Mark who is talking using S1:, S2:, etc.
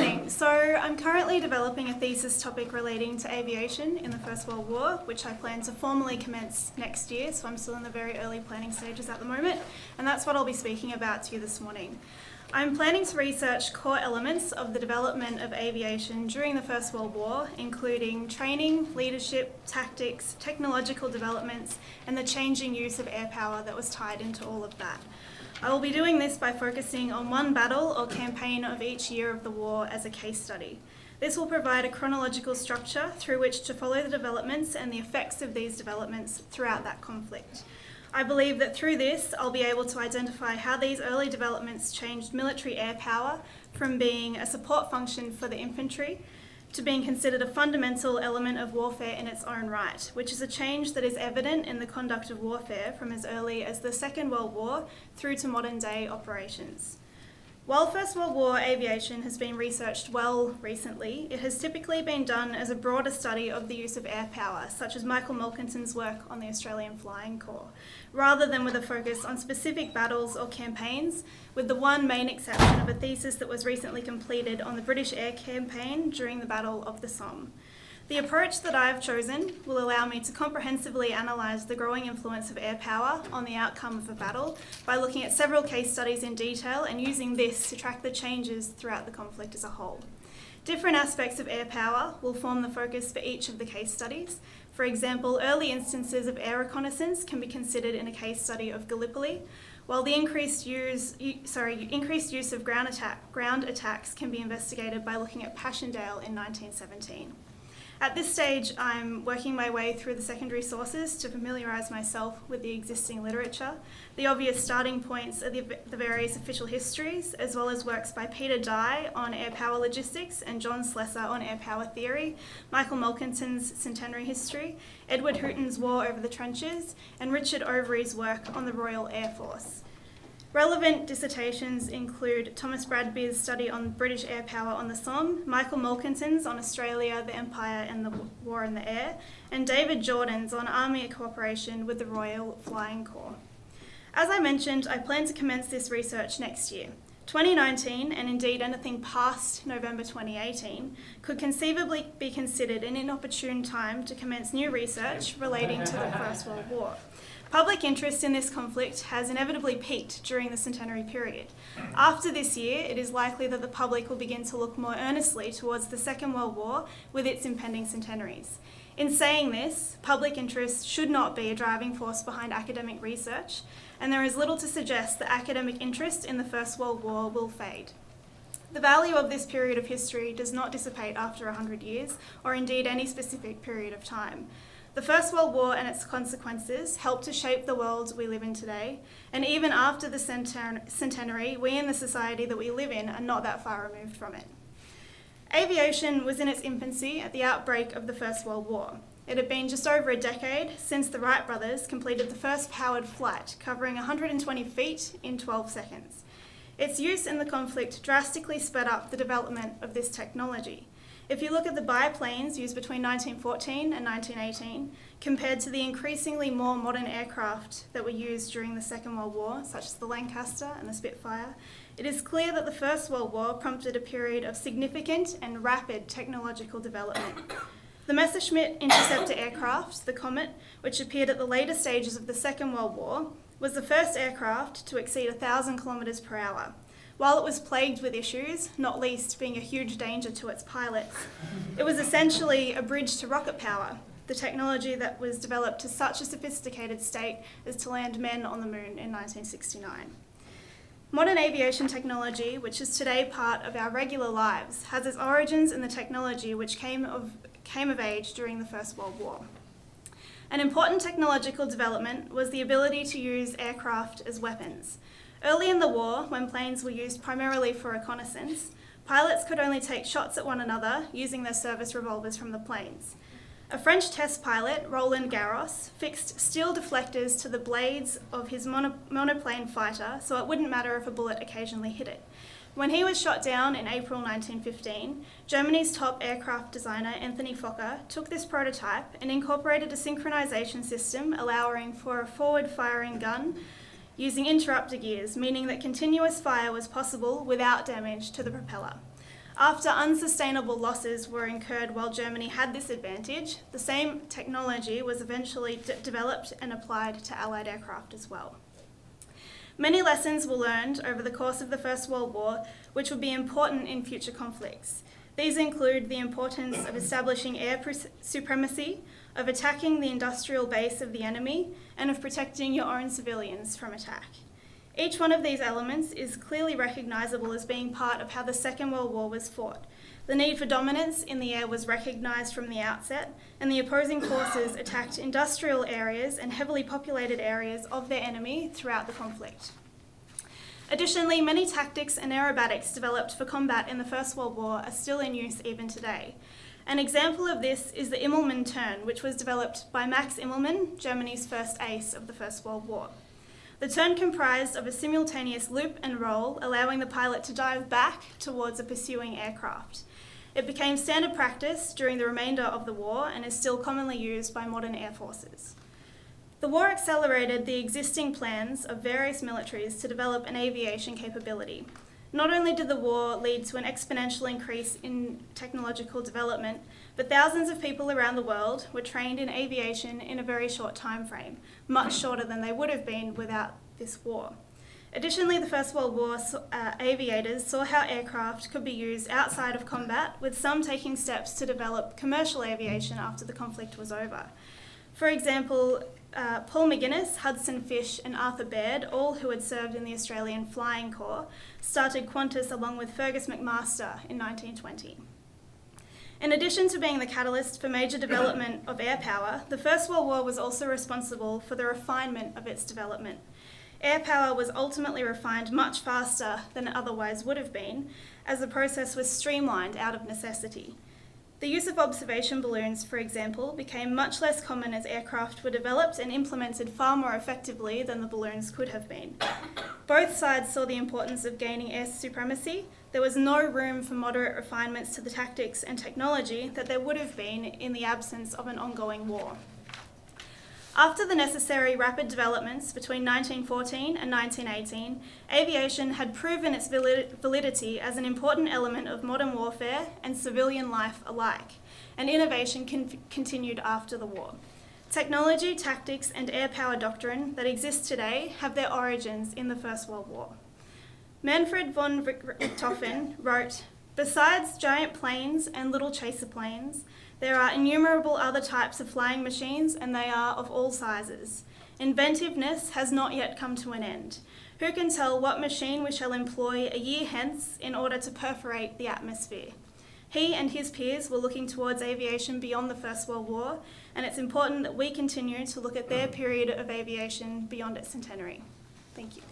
S1: morning. So I'm currently developing a thesis topic relating to aviation in the First World War, which I plan to formally commence next year, so I'm still in the very early planning stages at the moment, and that's what I'll be speaking about to you this morning. I'm planning to research core elements of the development of aviation during the First World War, including training, leadership, tactics, technological developments, and the changing use of air power that was tied into all of that. I will be doing this by focusing on one battle or campaign of each year of the war as a case study. This will provide a chronological structure through which to follow the developments and the effects of these developments throughout that conflict. I believe that through this, I'll be able to identify how these early developments changed military air power from being a support function for the infantry to being considered a fundamental element of warfare in its own right, which is a change that is evident in the conduct of warfare from as early as the Second World War through to modern day operations. While First World War aviation has been researched well recently, it has typically been done as a broader study of the use of air power, such as Michael Malkinton's work on the Australian Flying Corps, rather than with a focus on specific battles or campaigns, with the one main exception of a thesis that was recently completed on the British air campaign during the Battle of the Somme. The approach that I have chosen will allow me to comprehensively analyse the growing influence of air power on the outcome of a battle by looking at several case studies in detail and using this to track the changes throughout the conflict as a whole. Different aspects of air power will form the focus for each of the case studies. For example, early instances of air reconnaissance can be considered in a case study of Gallipoli, while the increased use of ground attacks can be investigated by looking at Passchendaele in 1917. At this stage, I'm working my way through the secondary sources to familiarise myself with the existing literature. The obvious starting points are the various official histories, as well as works by Peter Dye on air power logistics and John Slessor on air power theory, Michael Malkinton's centenary history, Edward Hooton's War over the Trenches, and Richard Overy's work on the Royal Air Force. Relevant dissertations include Thomas Bradby's study on British air power on the Somme, Michael Malkinton's on Australia, the Empire and the War in the Air, and David Jordan's on Army cooperation with the Royal Flying Corps. As I mentioned, I plan to commence this research next year. 2019, and indeed anything past November 2018, could conceivably be considered an inopportune time to commence new research relating to the First World War. Public interest in this conflict has inevitably peaked during the centenary period. After this year, it is likely that the public will begin to look more earnestly towards the Second World War with its impending centenaries. In saying this, public interest should not be a driving force behind academic research, and there is little to suggest that academic interest in the First World War will fade. The value of this period of history does not dissipate after 100 years, or indeed any specific period of time. The First World War and its consequences helped to shape the world we live in today, and even after the centenary, we in the society that we live in are not that far removed from it. Aviation was in its infancy at the outbreak of the First World War. It had been just over a decade since the Wright brothers completed the first powered flight, covering 120 feet in 12 seconds. Its use in the conflict drastically sped up the development of this technology. If you look at the biplanes used between 1914 and 1918, compared to the increasingly more modern aircraft that were used during the Second World War, such as the Lancaster and the Spitfire, it is clear that the First World War prompted a period of significant and rapid technological development. The Messerschmitt interceptor aircraft, the Comet, which appeared at the later stages of the Second World War, was the first aircraft to exceed 1,000 kilometres per hour. While it was plagued with issues, not least being a huge danger to its pilots, it was essentially a bridge to rocket power, the technology that was developed to such a sophisticated state as to land men on the moon in 1969. Modern aviation technology, which is today part of our regular lives, has its origins in the technology which came of age during the First World War. An important technological development was the ability to use aircraft as weapons. Early in the war, when planes were used primarily for reconnaissance, pilots could only take shots at one another using their service revolvers from the planes. A French test pilot, Roland Garros, fixed steel deflectors to the blades of his monoplane fighter so it wouldn't matter if a bullet occasionally hit it. When he was shot down in April 1915, Germany's top aircraft designer, Anthony Fokker, took this prototype and incorporated a synchronization system allowing for a forward-firing gun using interrupter gears, meaning that continuous fire was possible without damage to the propeller. After unsustainable losses were incurred while Germany had this advantage, the same technology was eventually developed and applied to Allied aircraft as well. Many lessons were learned over the course of the First World War, which would be important in future conflicts. These include the importance of establishing air supremacy, of attacking the industrial base of the enemy, and of protecting your own civilians from attack. Each one of these elements is clearly recognisable as being part of how the Second World War was fought. The need for dominance in the air was recognised from the outset, and the opposing forces attacked industrial areas and heavily populated areas of their enemy throughout the conflict. Additionally, many tactics and aerobatics developed for combat in the First World War are still in use even today. An example of this is the Immelmann turn, which was developed by Max Immelmann, Germany's first ace of the First World War. The turn comprised of a simultaneous loop and roll, allowing the pilot to dive back towards a pursuing aircraft. It became standard practice during the remainder of the war and is still commonly used by modern air forces. The war accelerated the existing plans of various militaries to develop an aviation capability. Not only did the war lead to an exponential increase in technological development, but thousands of people around the world were trained in aviation in a very short time frame, much shorter than they would have been without this war. Additionally, the First World War aviators saw how aircraft could be used outside of combat, with some taking steps to develop commercial aviation after the conflict was over. For example, Paul McGuinness, Hudson Fysh and Arthur Baird, all who had served in the Australian Flying Corps, started Qantas along with Fergus McMaster in 1920. In addition to being the catalyst for major development of air power, the First World War was also responsible for the refinement of its development. Air power was ultimately refined much faster than it otherwise would have been, as the process was streamlined out of necessity. The use of observation balloons, for example, became much less common as aircraft were developed and implemented far more effectively than the balloons could have been. Both sides saw the importance of gaining air supremacy. There was no room for moderate refinements to the tactics and technology that there would have been in the absence of an ongoing war. After the necessary rapid developments between 1914 and 1918, aviation had proven its validity as an important element of modern warfare and civilian life alike, and innovation continued after the war. Technology, tactics, and air power doctrine that exist today have their origins in the First World War. Manfred von Richthofen wrote, "Besides giant planes and little chaser planes, there are innumerable other types of flying machines, and they are of all sizes. Inventiveness has not yet come to an end. Who can tell what machine we shall employ a year hence in order to perforate the atmosphere?" He and his peers were looking towards aviation beyond the First World War, and it's important that we continue to look at their period of aviation beyond its centenary. Thank you.